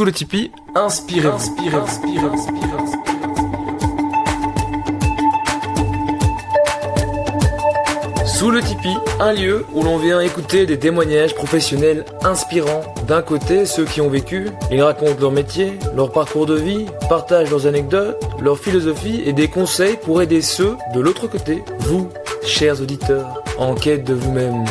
Sous le Tipi, inspirez-vous. Sous le Tipi, un lieu où l'on vient écouter des témoignages professionnels inspirants. D'un côté, ceux qui ont vécu, ils racontent leur métier, leur parcours de vie, partagent leurs anecdotes, leur philosophie et des conseils pour aider ceux de l'autre côté, vous, chers auditeurs, en quête de vous-même.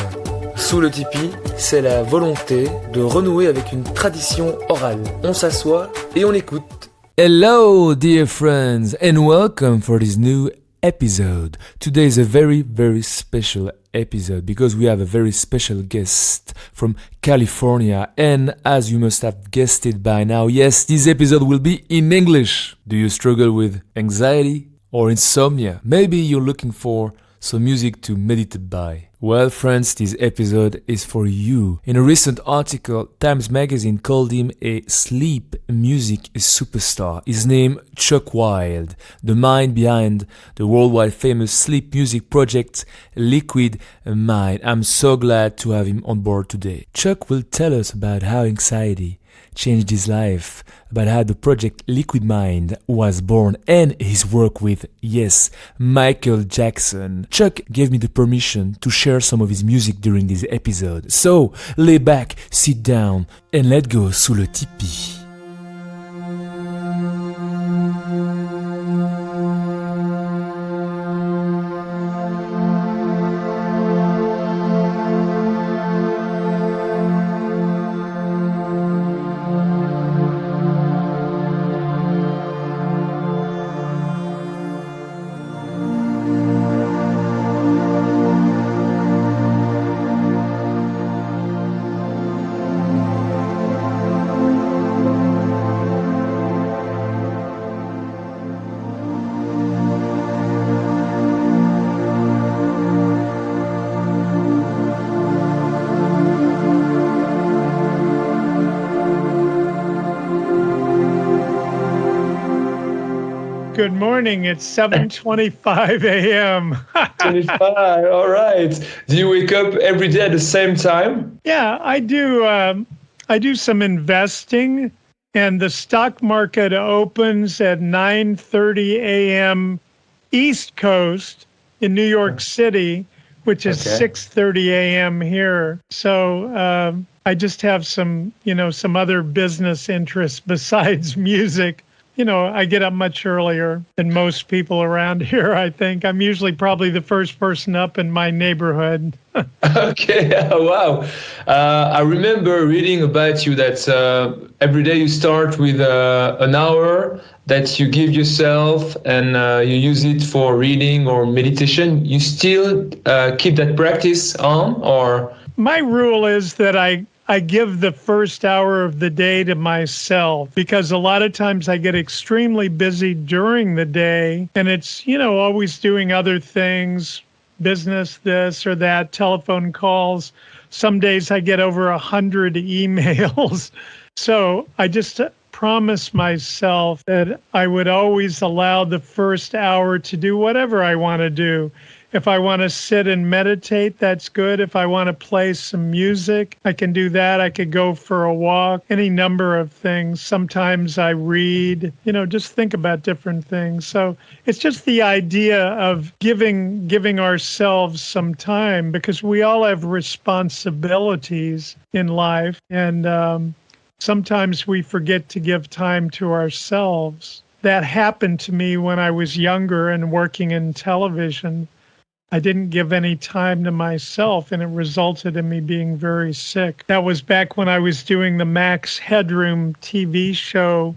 Sous le Tipi, c'est la volonté de renouer avec une tradition orale. On s'assoit et on écoute. Hello, dear friends, and welcome for this new episode. Today is a very, very special episode because we have a very special guest from California. And as you must have guessed it by now, yes, this episode will be in English. Do you struggle with anxiety or insomnia? Maybe you're looking for some music to meditate by. Well, friends, this episode is for you. In a recent article, Times Magazine called him a sleep music superstar. His name, Chuck Wild, the mind behind the worldwide famous sleep music project Liquid Mind. I'm so glad to have him on board today. Chuck will tell us about how anxiety changed his life, about how the project Liquid Mind was born, and his work with, yes, Michael Jackson. Chuck gave me the permission to share some of his music during this episode. So, lay back, sit down, and let's go sous le tipi. Good morning. It's 7:25 a.m. 25, all right. Do you wake up every day at the same time? Yeah, I do. I do some investing, and the stock market opens at 9:30 a.m. East Coast in New York City, which is 6:30 a.m. here. So I just have some other business interests besides music. I get up much earlier than most people around here, I think. I'm usually probably the first person up in my neighborhood. Okay, wow. I remember reading about you that every day you start with an hour that you give yourself and you use it for reading or meditation. You still keep that practice on, or? My rule is that I give the first hour of the day to myself because a lot of times I get extremely busy during the day and it's, always doing other things, business, this or that, telephone calls. Some days I get over 100 emails. So I just promise myself that I would always allow the first hour to do whatever I want to do. If I want to sit and meditate, that's good. If I want to play some music, I can do that. I could go for a walk, any number of things. Sometimes I read, just think about different things. So it's just the idea of giving ourselves some time because we all have responsibilities in life. And sometimes we forget to give time to ourselves. That happened to me when I was younger and working in television. I didn't give any time to myself, and it resulted in me being very sick. That was back when I was doing the Max Headroom TV show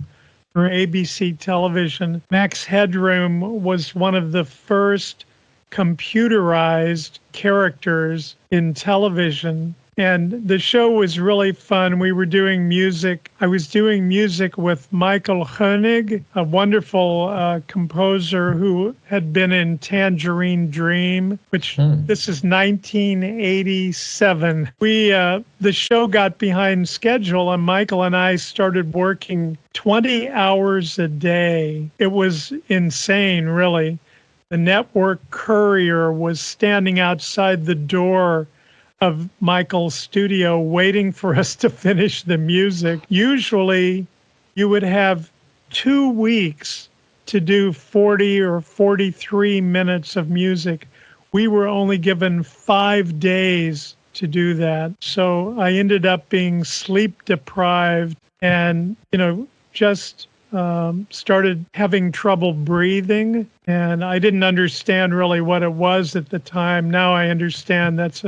for ABC television. Max Headroom was one of the first computerized characters in television. And the show was really fun. We were doing music. I was doing music with Michael Hoenig, a wonderful composer who had been in Tangerine Dream, which this is 1987. The show got behind schedule, and Michael and I started working 20 hours a day. It was insane, really. The network courier was standing outside the door of Michael's studio waiting for us to finish the music. Usually you would have 2 weeks to do 40 or 43 minutes of music. We were only given 5 days to do that. So I ended up being sleep deprived and, just started having trouble breathing. And I didn't understand really what it was at the time. Now I understand that's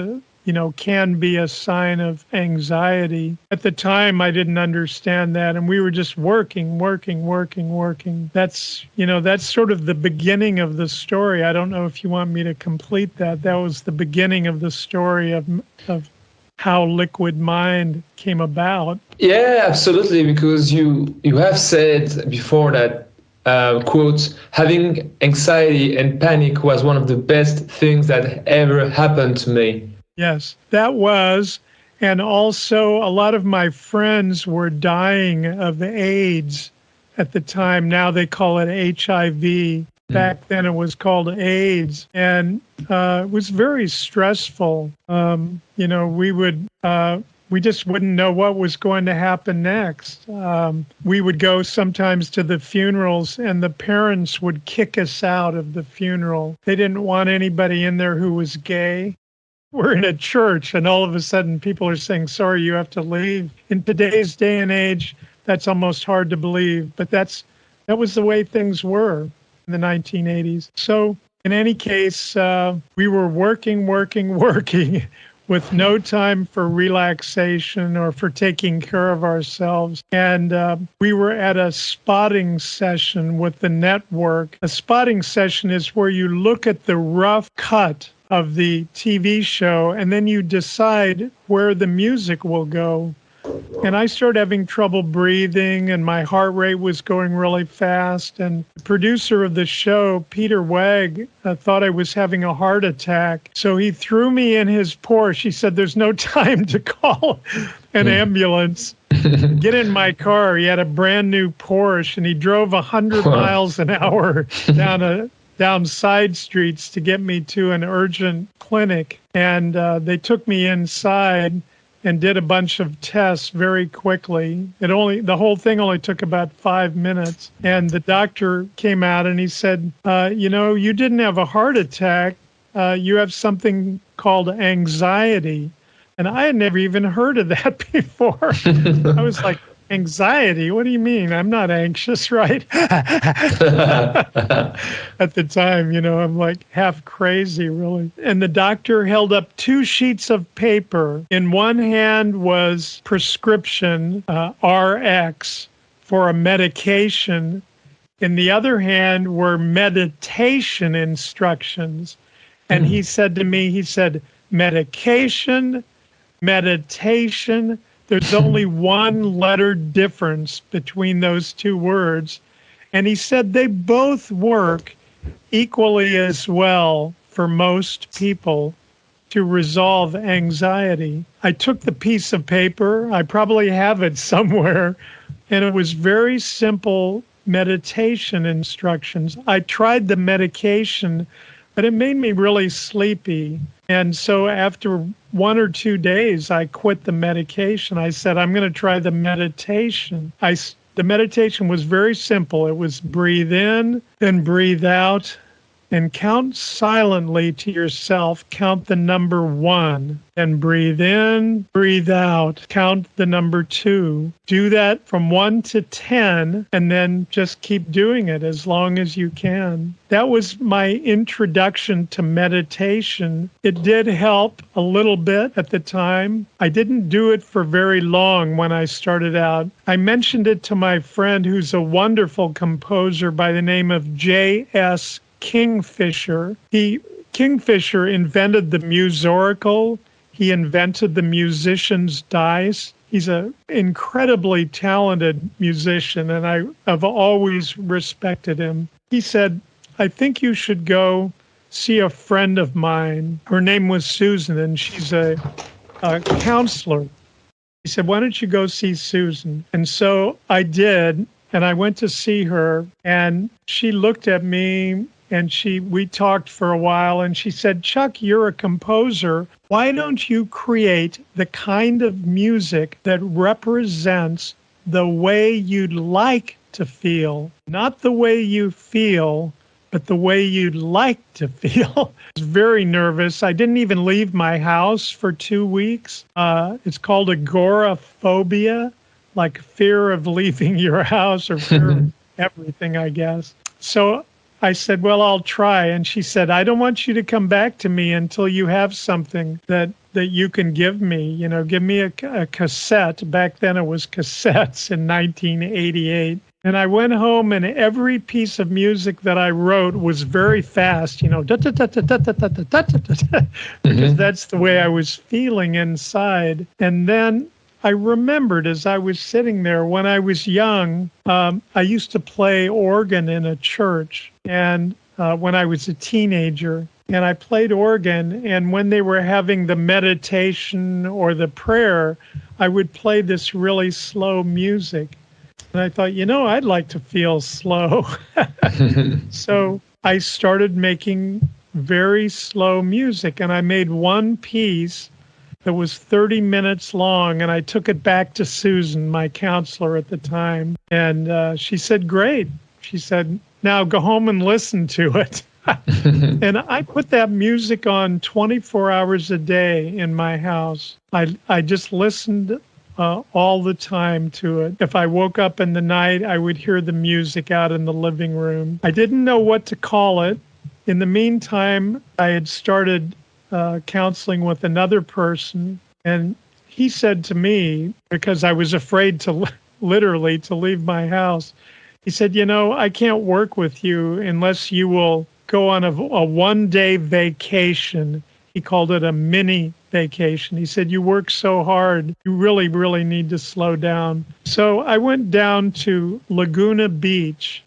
can be a sign of anxiety. At the time, I didn't understand that. And we were just working. That's sort of the beginning of the story. I don't know if you want me to complete that. That was the beginning of the story of how Liquid Mind came about. Yeah, absolutely. Because you have said before that, quote, having anxiety and panic was one of the best things that ever happened to me. Yes, that was. And also, a lot of my friends were dying of AIDS at the time. Now they call it HIV. Back then it was called AIDS. And it was very stressful. We just wouldn't know what was going to happen next. We would go sometimes to the funerals, and the parents would kick us out of the funeral. They didn't want anybody in there who was gay. We're in a church, and all of a sudden people are saying, sorry, you have to leave. In today's day and age, that's almost hard to believe, but that was the way things were in the 1980s. So in any case, we were working with no time for relaxation or for taking care of ourselves. And we were at a spotting session with the network. A spotting session is where you look at the rough cut of the TV show, and then you decide where the music will go. And I started having trouble breathing, and my heart rate was going really fast. And the producer of the show, Peter Wegg, thought I was having a heart attack. So he threw me in his Porsche. He said, there's no time to call an ambulance. Get in my car. He had a brand new Porsche, and he drove 100 miles an hour down side streets to get me to an urgent clinic. And they took me inside and did a bunch of tests very quickly. The whole thing only took about 5 minutes. And the doctor came out and he said, you didn't have a heart attack. You have something called anxiety. And I had never even heard of that before. I was like, anxiety? What do you mean? I'm not anxious, right? At the time, I'm like half crazy, really. And the doctor held up 2 sheets of paper. In one hand was prescription, RX, for a medication. In the other hand were meditation instructions. And he said to me, medication. There's only one letter difference between those 2 words. And he said they both work equally as well for most people to resolve anxiety. I took the piece of paper, I probably have it somewhere, and it was very simple meditation instructions. I tried the medication, but it made me really sleepy. And so after 1 or 2 days, I quit the medication. I said, I'm going to try the meditation. The meditation was very simple. It was breathe in, then breathe out, and count silently to yourself. Count the number 1, then breathe in, breathe out, count the number 2. Do that from 1 to 10, and then just keep doing it as long as you can. That was my introduction to meditation. It did help a little bit at the time. I didn't do it for very long when I started out. I mentioned it to my friend who's a wonderful composer by the name of J.S. Kingfisher. Kingfisher invented the musorical. He invented the musician's dice. He's an incredibly talented musician, and I've always respected him. He said, I think you should go see a friend of mine. Her name was Susan, and she's a counselor. He said, why don't you go see Susan? And so I did, and I went to see her, and she looked at me, and we talked for a while, and she said, Chuck, you're a composer. Why don't you create the kind of music that represents the way you'd like to feel, not the way you feel, but the way you'd like to feel. I was very nervous. I didn't even leave my house for 2 weeks. It's called agoraphobia, like fear of leaving your house or fear of everything, I guess. So I said, well, I'll try. And she said, I don't want you to come back to me until you have something that you can give me. You know, give me a cassette. Back then it was cassettes in 1988. And I went home, and every piece of music that I wrote was very fast, you know, because that's the way I was feeling inside. And then I remembered as I was sitting there, when I was young, I used to play organ in a church, and when I was a teenager, and I played organ, and when they were having the meditation or the prayer, I would play this really slow music. And I thought, you know, I'd like to feel slow. So I started making very slow music, and I made one piece that was 30 minutes long, and I took it back to Susan, my counselor at the time, and she said, great. She said, now go home and listen to it. And I put that music on 24 hours a day in my house. I just listened all the time to it. If I woke up in the night, I would hear the music out in the living room. I didn't know what to call it. In the meantime, I had started counseling with another person, and he said to me, because I was afraid to literally to leave my house, he said, you know, I can't work with you unless you will go on a one-day vacation. He called it a mini vacation. He said, you work so hard, you really, really need to slow down. So I went down to Laguna Beach,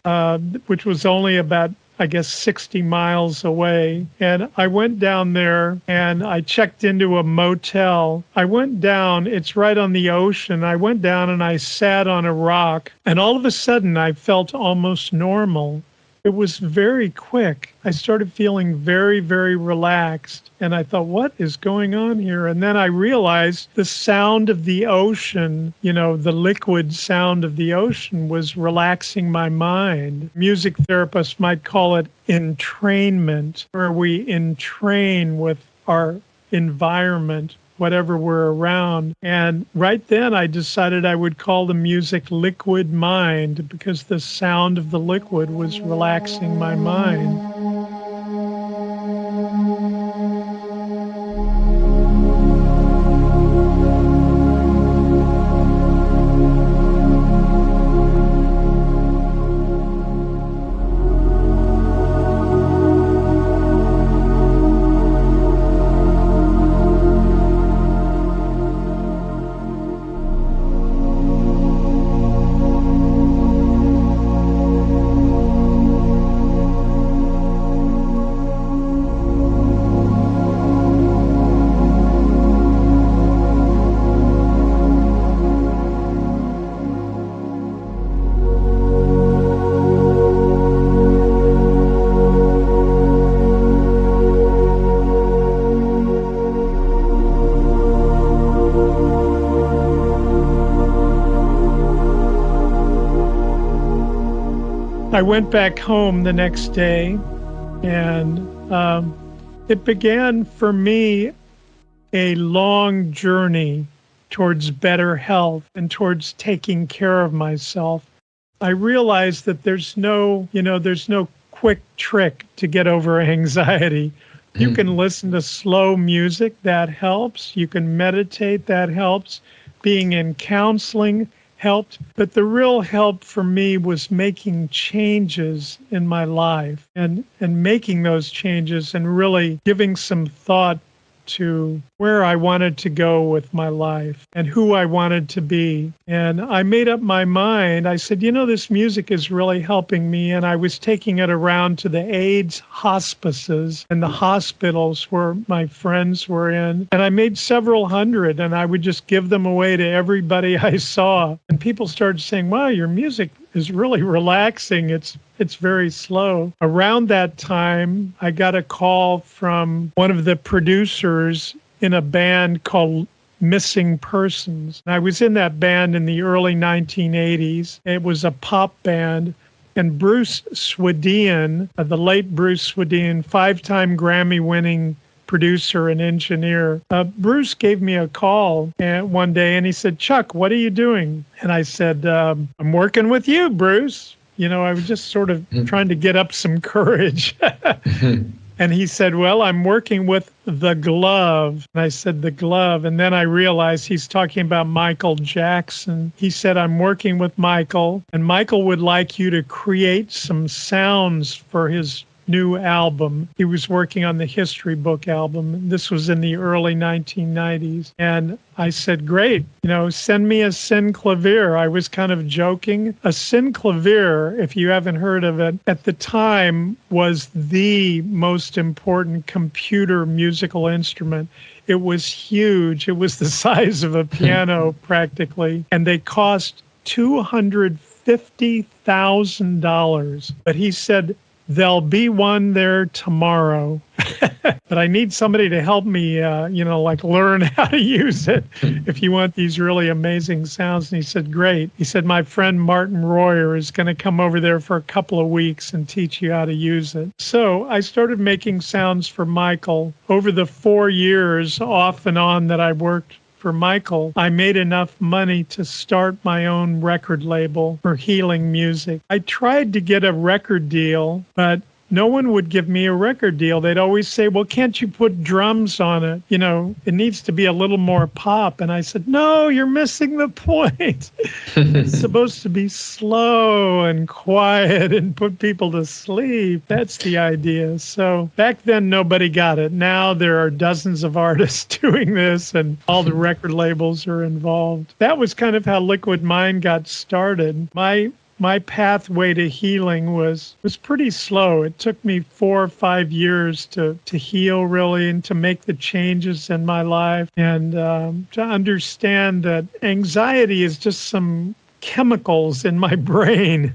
which was only about, I guess, 60 miles away. And I went down there and I checked into a motel. I went down, it's right on the ocean. I went down and I sat on a rock, and all of a sudden I felt almost normal. It was very quick. I started feeling very, very relaxed. And I thought, what is going on here? And then I realized the sound of the ocean, you know, the liquid sound of the ocean was relaxing my mind. Music therapists might call it entrainment, where we entrain with our environment, whatever we're around. And right then I decided I would call the music Liquid Mind, because the sound of the liquid was relaxing my mind. I went back home the next day, and it began for me a long journey towards better health and towards taking care of myself. I realized that there's no quick trick to get over anxiety. You can listen to slow music, that helps. You can meditate, that helps. Being in counseling helped. But the real help for me was making changes in my life and making those changes and really giving some thought to where I wanted to go with my life and who I wanted to be. And I made up my mind. I said, you know, this music is really helping me. And I was taking it around to the AIDS hospices and the hospitals where my friends were in. And I made several hundred, and I would just give them away to everybody I saw. And people started saying, wow, your music is really relaxing. It's very slow. Around that time, I got a call from one of the producers in a band called Missing Persons. And I was in that band in the early 1980s. It was a pop band. And Bruce Swedien, the late Bruce Swedien, 5-time Grammy-winning producer and engineer, Bruce gave me a call one day and he said, "Chuck, what are you doing?" And I said, "I'm working with you, Bruce." You know, I was just sort of trying to get up some courage. And he said, "Well, I'm working with The Glove." And I said, "The Glove." And then I realized he's talking about Michael Jackson. He said, "I'm working with Michael, and Michael would like you to create some sounds for his new album." He was working on the History Book album. This was in the early 1990s. And I said, "Great, you know, send me a synclavier." I was kind of joking. A synclavier, if you haven't heard of it, at the time was the most important computer musical instrument. It was huge. It was the size of a piano practically. And they cost $250,000. But he said, "There'll be one there tomorrow." But I need somebody to help me, like learn how to use it if you want these really amazing sounds. And he said, "Great." He said, "My friend Martin Royer is going to come over there for a couple of weeks and teach you how to use it." So I started making sounds for Michael. Over the 4 years off and on that I worked for Michael, I made enough money to start my own record label for healing music. I tried to get a record deal, but no one would give me a record deal. They'd always say, "Well, can't you put drums on it? You know, it needs to be a little more pop." And I said, "No, you're missing the point. It's supposed to be slow and quiet and put people to sleep. That's the idea." So back then, nobody got it. Now there are dozens of artists doing this and all the record labels are involved. That was kind of how Liquid Mind got started. My pathway to healing was pretty slow. It took me 4 or 5 years to heal, really, and to make the changes in my life, and to understand that anxiety is just some chemicals in my brain,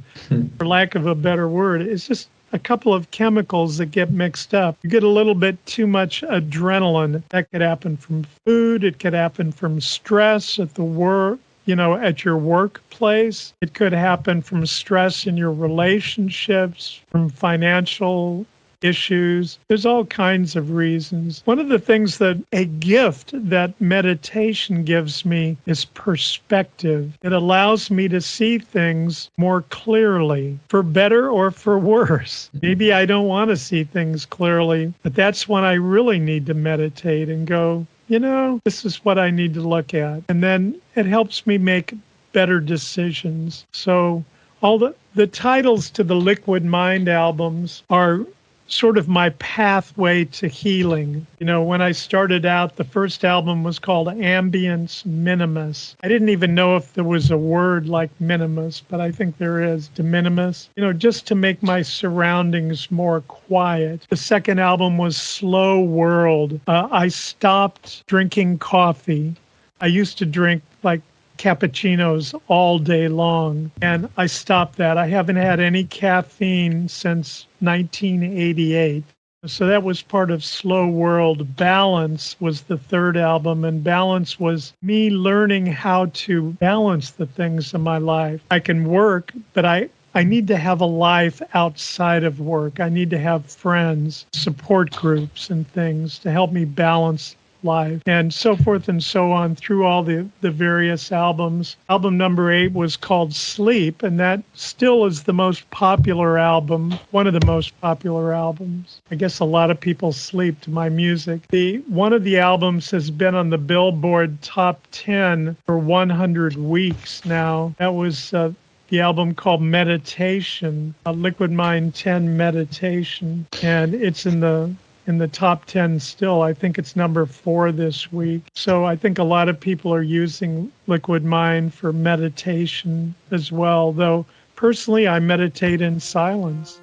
for lack of a better word. It's just a couple of chemicals that get mixed up. You get a little bit too much adrenaline. That could happen from food. It could happen from stress at the work, at your workplace. It could happen from stress in your relationships, from financial issues. There's all kinds of reasons. One of the things that a gift that meditation gives me is perspective. It allows me to see things more clearly, for better or for worse. Maybe I don't want to see things clearly, but that's when I really need to meditate and go, this is what I need to look at. And then it helps me make better decisions. So all the titles to the Liquid Mind albums are sort of my pathway to healing. When I started out, the first album was called Ambient Minimus. I didn't even know if there was a word like minimus, but I think there is. De minimis, just to make my surroundings more quiet. The second album was Slow World. I stopped drinking coffee. I used to drink like cappuccinos all day long, and I stopped that. I haven't had any caffeine since 1988. So that was part of Slow World. Balance was the third album, and Balance was me learning how to balance the things in my life. I can work, but I need to have a life outside of work. I need to have friends, support groups, and things to help me balance life, and so forth and so on through all the various albums. Album number 8 was called Sleep, and that still is the most popular album, one of the most popular albums. I guess a lot of people sleep to my music. One of the albums has been on the Billboard Top 10 for 100 weeks now. That was the album called Meditation, Liquid Mind 10 Meditation, and it's in the top 10 still. I think it's number 4 this week. So I think a lot of people are using Liquid Mind for meditation as well, though personally I meditate in silence.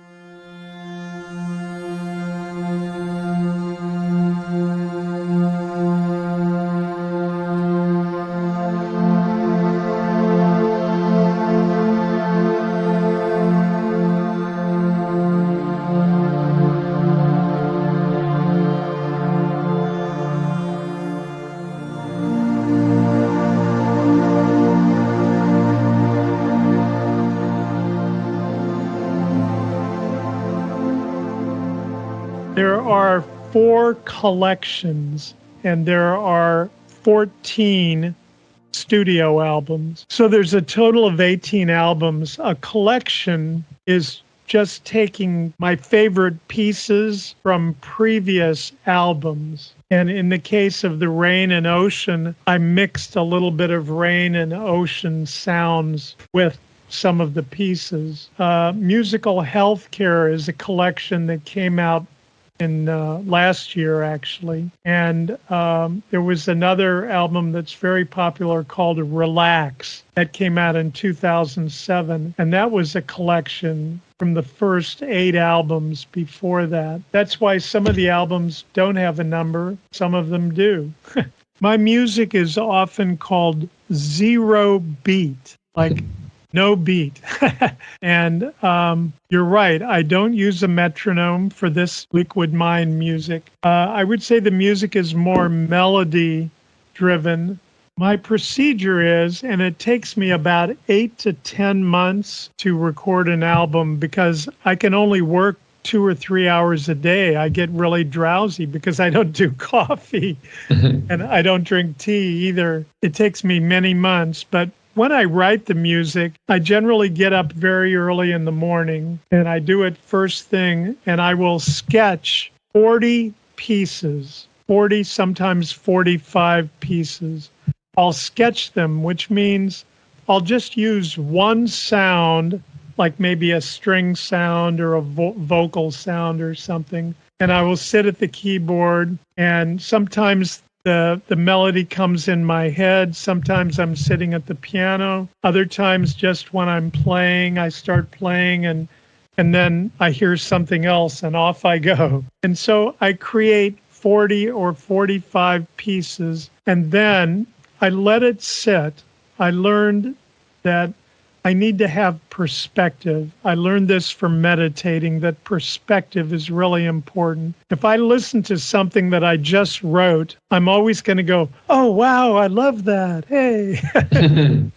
There are 4 collections, and there are 14 studio albums. So there's a total of 18 albums. A collection is just taking my favorite pieces from previous albums. And in the case of the Rain and Ocean, I mixed a little bit of rain and ocean sounds with some of the pieces. Musical Healthcare is a collection that came out in last year, actually. And there was another album that's very popular called Relax that came out in 2007. And that was a collection from the first 8 albums before that. That's why some of the albums don't have a number. Some of them do. My music is often called zero beat, like no beat. And you're right. I don't use a metronome for this Liquid Mind music. I would say the music is more melody driven. My procedure is, and it takes me about 8 to 10 months to record an album because I can only work 2 or 3 hours a day. I get really drowsy because I don't do coffee and I don't drink tea either. It takes me many months, but when I write the music, I generally get up very early in the morning and I do it first thing, and I will sketch 40 pieces, 40, sometimes 45 pieces. I'll sketch them, which means I'll just use one sound, like maybe a string sound or a vocal sound or something, and I will sit at the keyboard, and sometimes the melody comes in my head. Sometimes I'm sitting at the piano. Other times, just when I'm playing, I start playing and then I hear something else and off I go. And so I create 40 or 45 pieces and then I let it sit. I learned that I need to have perspective. I learned this from meditating, that perspective is really important. If I listen to something that I just wrote, I'm always going to go, oh, wow, I love that. Hey,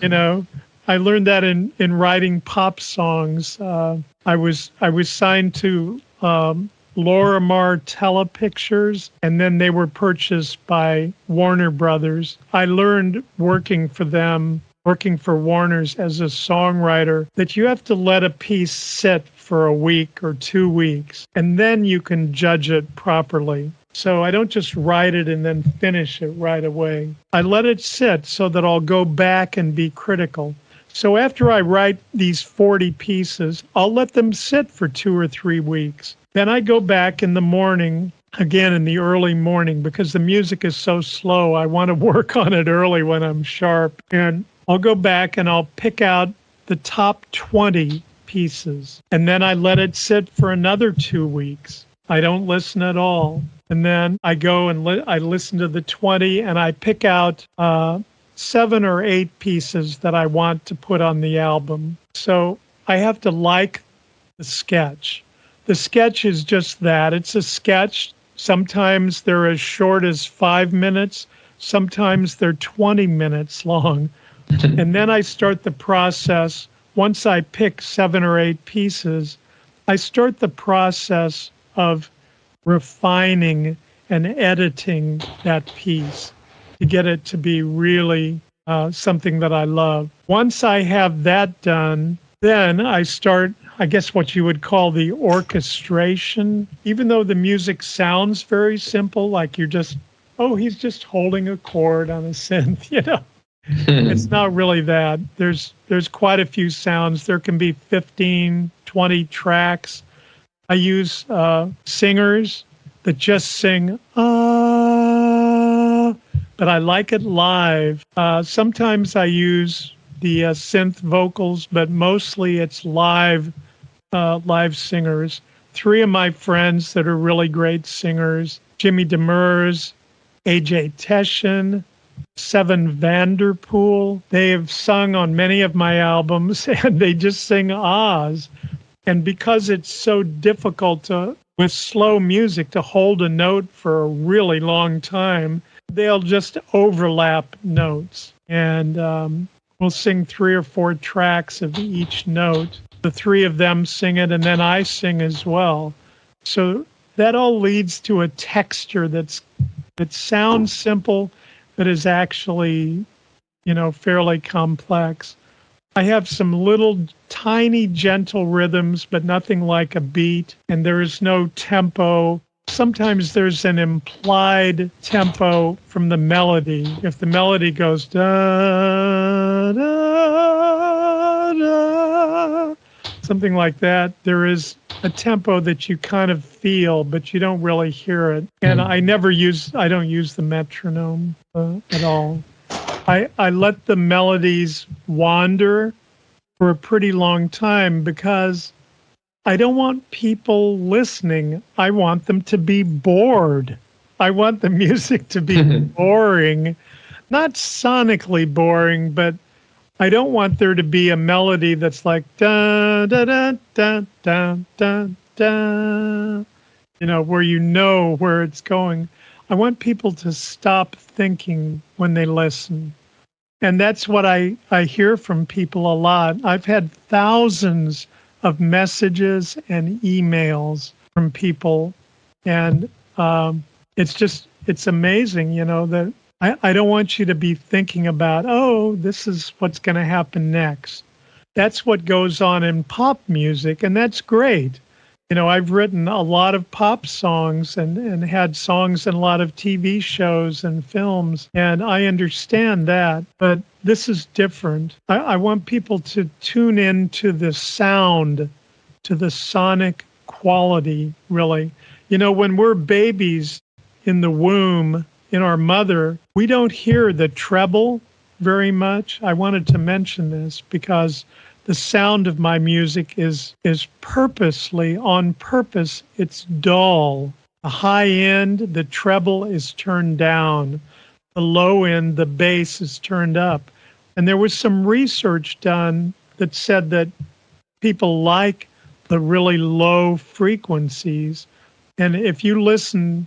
you know, I learned that in writing pop songs. I was signed to Lorimar Telepictures, and then they were purchased by Warner Brothers. I learned working for them, working for Warner's as a songwriter, that you have to let a piece sit for a week or 2 weeks, and then you can judge it properly. So I don't just write it and then finish it right away. I let it sit so that I'll go back and be critical. So after I write these 40 pieces, I'll let them sit for 2 or 3 weeks. Then I go back in the morning, again in the early morning, because the music is so slow. I want to work on it early when I'm sharp. And I'll go back and I'll pick out the top 20 pieces. And then I let it sit for another 2 weeks. I don't listen at all. And then I go and I listen to the 20 and I pick out 7 or 8 pieces that I want to put on the album. So I have to like the sketch. The sketch is just that. It's a sketch. Sometimes they're as short as 5 minutes. Sometimes they're 20 minutes long. And then I start the process. Once I pick 7 or 8 pieces, I start the process of refining and editing that piece to get it to be really something that I love. Once I have that done, then I start, I guess, what you would call the orchestration. Even though the music sounds very simple, like you're just, oh, he's just holding a chord on a synth, you know. It's not really that. There's quite a few sounds. There can be 15, 20 tracks. I use singers that just sing, but I like it live. Sometimes I use the synth vocals, but mostly it's live singers. 3 of my friends that are really great singers, Jimmy Demers, AJ Teschen, Seven Vanderpool. They have sung on many of my albums and they just sing ahs. And because it's so difficult with slow music to hold a note for a really long time, they'll just overlap notes. And we'll sing 3 or 4 tracks of each note. The 3 of them sing it and then I sing as well. So that all leads to a texture that sounds simple, but is actually, fairly complex. I have some little tiny gentle rhythms, but nothing like a beat, and there is no tempo. Sometimes there's an implied tempo from the melody. If the melody goes da da da, something like that, there is a tempo that you kind of feel, but you don't really hear it. And I don't use the metronome at all. I let the melodies wander for a pretty long time because I don't want people listening. I want them to be bored. I want the music to be boring, not sonically boring, but I don't want there to be a melody that's like da da da da da da da, where where it's going. I want people to stop thinking when they listen. And that's what I hear from people a lot. I've had thousands of messages and emails from people. And it's amazing, that I don't want you to be thinking about, oh, this is what's going to happen next. That's what goes on in pop music, and that's great. I've written a lot of pop songs and had songs in a lot of TV shows and films, and I understand that, but this is different. I want people to tune in to the sound, to the sonic quality, really. When we're babies in the womb, in our mother, we don't hear the treble very much. I wanted to mention this because the sound of my music is purposely, on purpose, it's dull. The high end, the treble is turned down. The low end, the bass is turned up. And there was some research done that said that people like the really low frequencies. And if you listen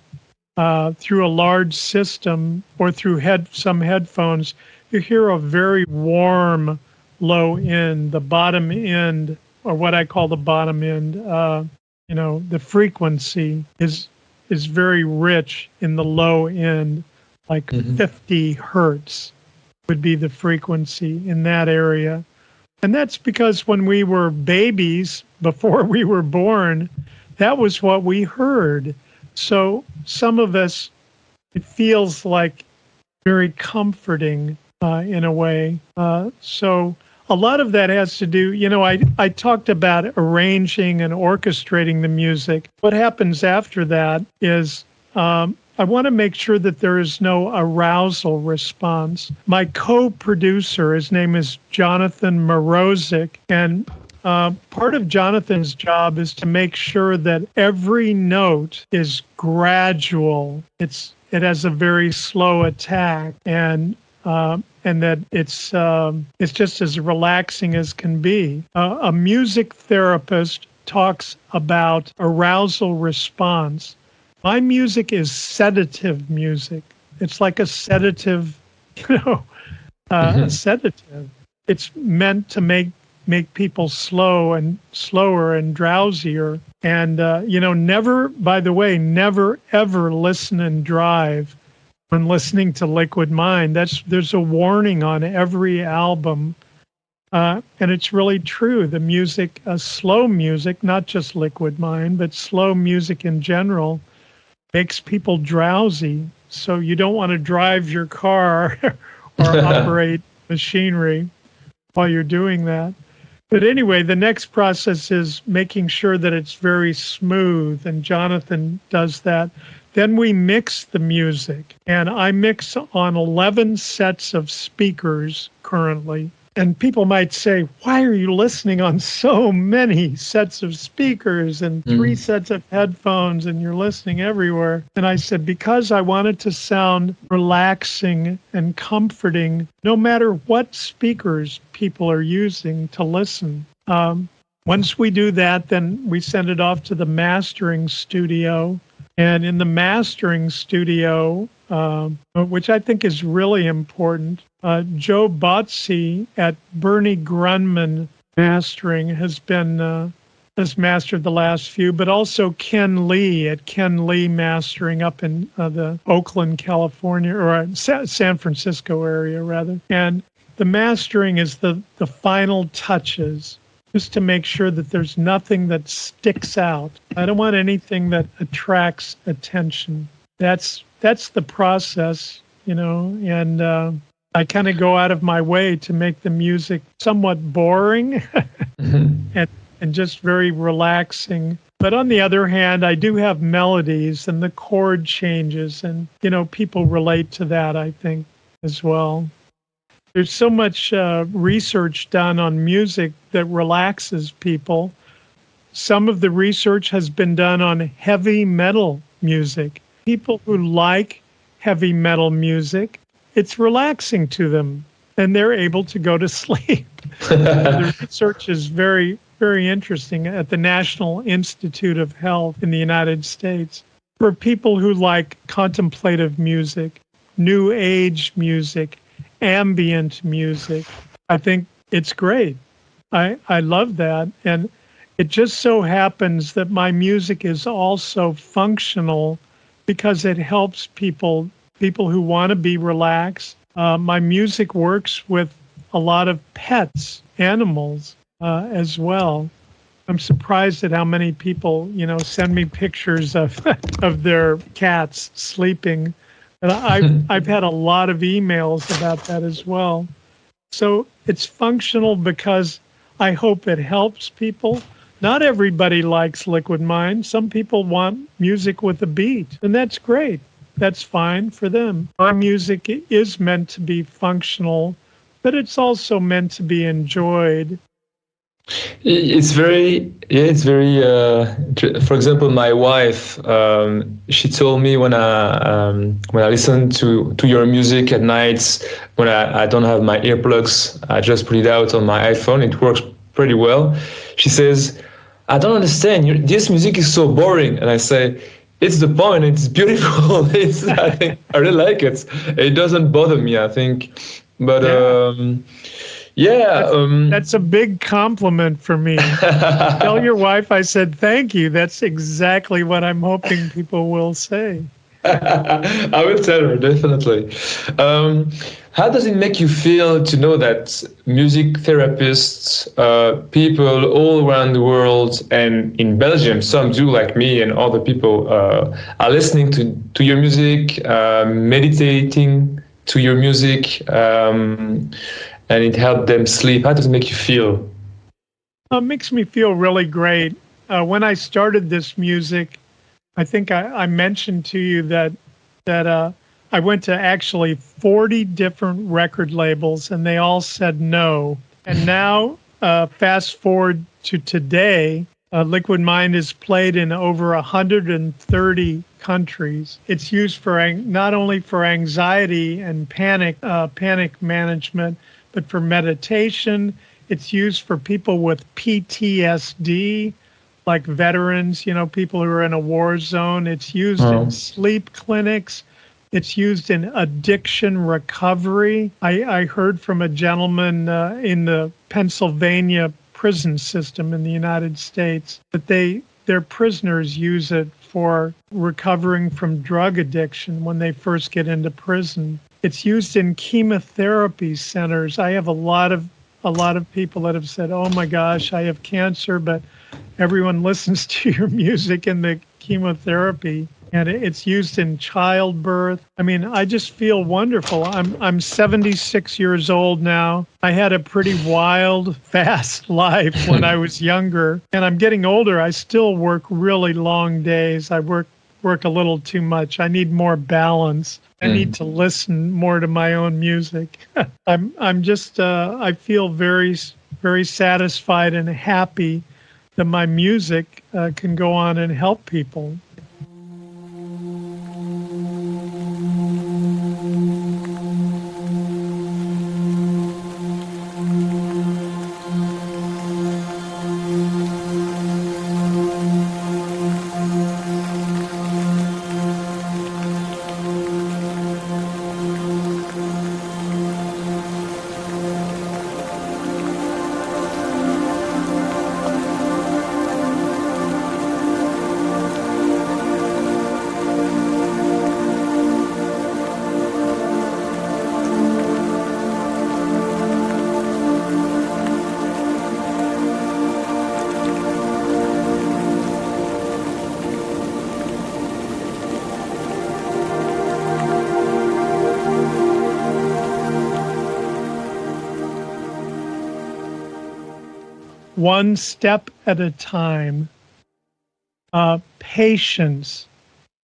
through a large system or through some headphones, you hear a very warm low end, the bottom end, or what I call the bottom end. The frequency is very rich in the low end, like 50 hertz would be the frequency in that area. And that's because when we were babies, before we were born, that was what we heard. So some of us, it feels like very comforting in a way. So a lot of that has to do, I talked about arranging and orchestrating the music. What happens after that is I want to make sure that there is no arousal response. My co-producer, his name is Jonathan Morozic, and part of Jonathan's job is to make sure that every note is gradual. It has a very slow attack, and that it's just as relaxing as can be. A music therapist talks about arousal response. My music is sedative music. It's like a sedative, a sedative. It's meant to make people slower and drowsier. And, never ever listen and drive when listening to Liquid Mind. There's a warning on every album. And it's really true. The music, slow music, not just Liquid Mind, but slow music in general, makes people drowsy. So you don't want to drive your car or operate machinery while you're doing that. But anyway, the next process is making sure that it's very smooth, and Jonathan does that. Then we mix the music, and I mix on 11 sets of speakers currently. And people might say, why are you listening on so many sets of speakers and 3 sets of headphones and you're listening everywhere? And I said, because I want it to sound relaxing and comforting, no matter what speakers people are using to listen. Once we do that, then we send it off to the mastering studio. And in the mastering studio, which I think is really important, Joe Botsey at Bernie Grunman Mastering has been has mastered the last few, but also Ken Lee at Ken Lee Mastering up in the Oakland, California, or San Francisco area, rather. And the mastering is the final touches, just to make sure that there's nothing that sticks out. I don't want anything that attracts attention. That's the process, and I kind of go out of my way to make the music somewhat boring and just very relaxing. But on the other hand, I do have melodies and the chord changes, and people relate to that, I think, as well. There's so much research done on music that relaxes people. Some of the research has been done on heavy metal music. People who like heavy metal music, it's relaxing to them, and they're able to go to sleep. The research is very, very interesting at the National Institute of Health in the United States. For people who like contemplative music, new age music, ambient music, I think it's great. I love that. And it just so happens that my music is also functional because it helps people who want to be relaxed. My music works with a lot of pets, animals as well. I'm surprised at how many people, send me pictures of of their cats sleeping. And I've had a lot of emails about that as well. So it's functional because I hope it helps people. Not everybody likes Liquid Mind. Some people want music with a beat, and that's great. That's fine for them. My music is meant to be functional, but it's also meant to be enjoyed. It's very. For example, my wife, she told me when I listen to your music at nights, when I don't have my earplugs, I just put it out on my iPhone. It works pretty well. She says, "I don't understand. This music is so boring." And I say, "It's the point. It's beautiful. I really like it. It doesn't bother me, I think." But that's a big compliment for me. Tell your wife I said thank you. That's exactly what I'm hoping people will say. I will tell her, definitely. How does it make you feel to know that music therapists, people all around the world, and in Belgium, some do like me and other people, are listening to your music, meditating to your music, and it helped them sleep? How does it make you feel? It makes me feel really great. When I started this music, I think I mentioned to you that I went to actually 40 different record labels, and they all said no. And now, fast forward to today, Liquid Mind is played in over 130 countries. It's used for not only for anxiety and panic management, but for meditation. It's used for people with PTSD, like veterans, people who are in a war zone. It's used in sleep clinics. It's used in addiction recovery. I heard from a gentleman in the Pennsylvania prison system in the United States that their prisoners use it for recovering from drug addiction when they first get into prison. It's used in chemotherapy centers. I have a lot of people that have said, "Oh my gosh, I have cancer, but everyone listens to your music in the chemotherapy." And it's used in childbirth. I mean, I just feel wonderful. I'm 76 years old now. I had a pretty wild, fast life when I was younger, and I'm getting older. I still work really long days. I work a little too much. I need more balance. I need to listen more to my own music. I'm just I feel very, very satisfied and happy that my music can go on and help people. one step at a time. Patience.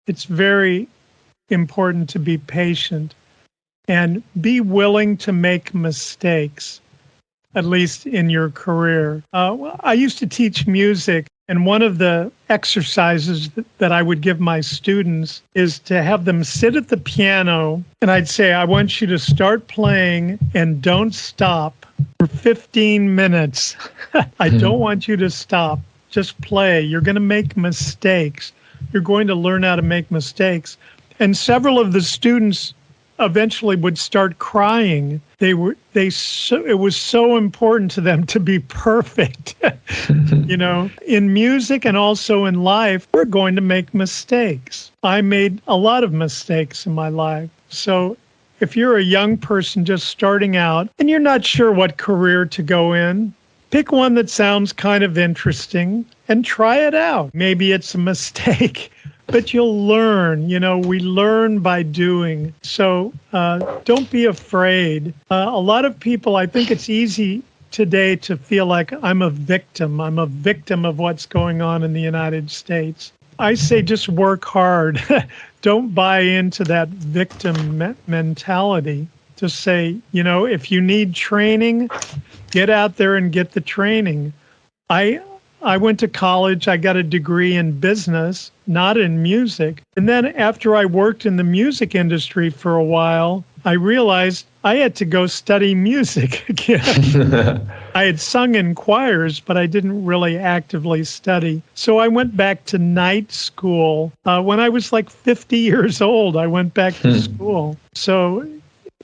It's very important to be patient and be willing to make mistakes, at least in your career. I used to teach music, and one of the exercises that I would give my students is to have them sit at the piano, and I'd say, I want you to start playing and don't stop for 15 minutes. I don't want you to stop. Just play. You're going to make mistakes. You're going to learn how to make mistakes. And several of the students eventually would start crying. It was so important to them to be perfect. In music and also in life, we're going to make mistakes. I made a lot of mistakes in my life. So if you're a young person just starting out and you're not sure what career to go in, pick one that sounds kind of interesting and try it out. Maybe it's a mistake, but you'll learn. We learn by doing. So don't be afraid. A lot of people, I think it's easy today to feel like I'm a victim. I'm a victim of what's going on in the United States. I say just work hard. Don't buy into that victim mentality. Just say, if you need training, get out there and get the training. I went to college. I got a degree in business, not in music. And then after I worked in the music industry for a while, I realized I had to go study music again. I had sung in choirs, but I didn't really actively study. So I went back to night school. When I was like 50 years old, I went back to school. So,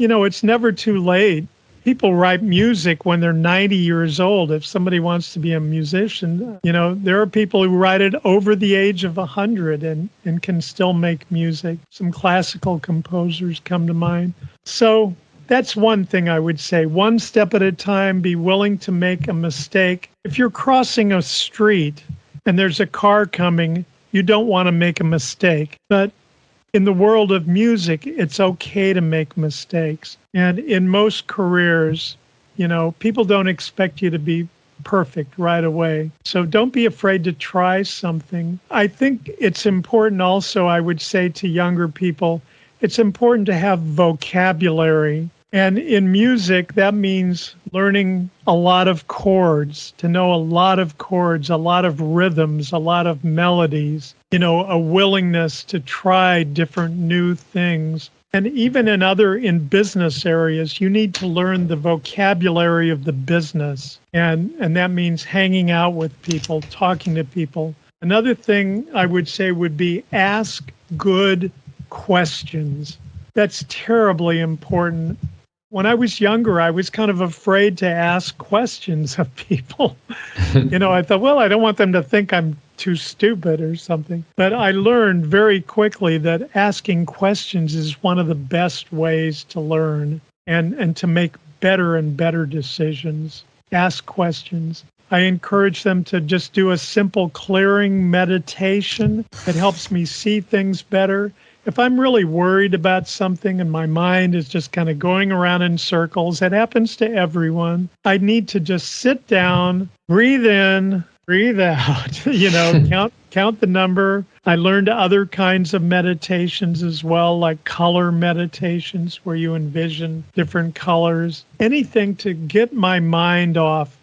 it's never too late. People write music when they're 90 years old. If somebody wants to be a musician, there are people who write it over the age of 100 and can still make music. Some classical composers come to mind. So that's one thing I would say. One step at a time, be willing to make a mistake. If you're crossing a street and there's a car coming, you don't want to make a mistake. But in the world of music, it's okay to make mistakes. And in most careers, people don't expect you to be perfect right away. So don't be afraid to try something. I think it's important also, I would say to younger people, it's important to have vocabulary. And in music, that means learning a lot of chords, to know a lot of chords, a lot of rhythms, a lot of melodies, a willingness to try different new things. And even in business areas, you need to learn the vocabulary of the business. And that means hanging out with people, talking to people. Another thing I would say would be ask good questions. That's terribly important. When I was younger, I was kind of afraid to ask questions of people. I thought, well, I don't want them to think I'm too stupid or something. But I learned very quickly that asking questions is one of the best ways to learn and to make better and better decisions. Ask questions. I encourage them to just do a simple clearing meditation. It helps me see things better. If I'm really worried about something and my mind is just kind of going around in circles, it happens to everyone, I need to just sit down, breathe in, breathe out, count the number. I learned other kinds of meditations as well, like color meditations where you envision different colors, anything to get my mind off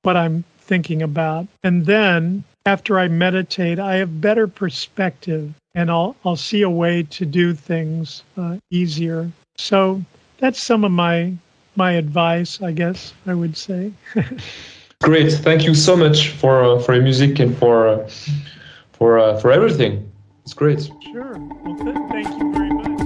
what I'm thinking about. And then after I meditate, I have better perspective and I'll see a way to do things easier. So that's some of my advice, I guess I would say. Great, thank you so much for your music and for everything. It's great. Sure. Well, thank you very much.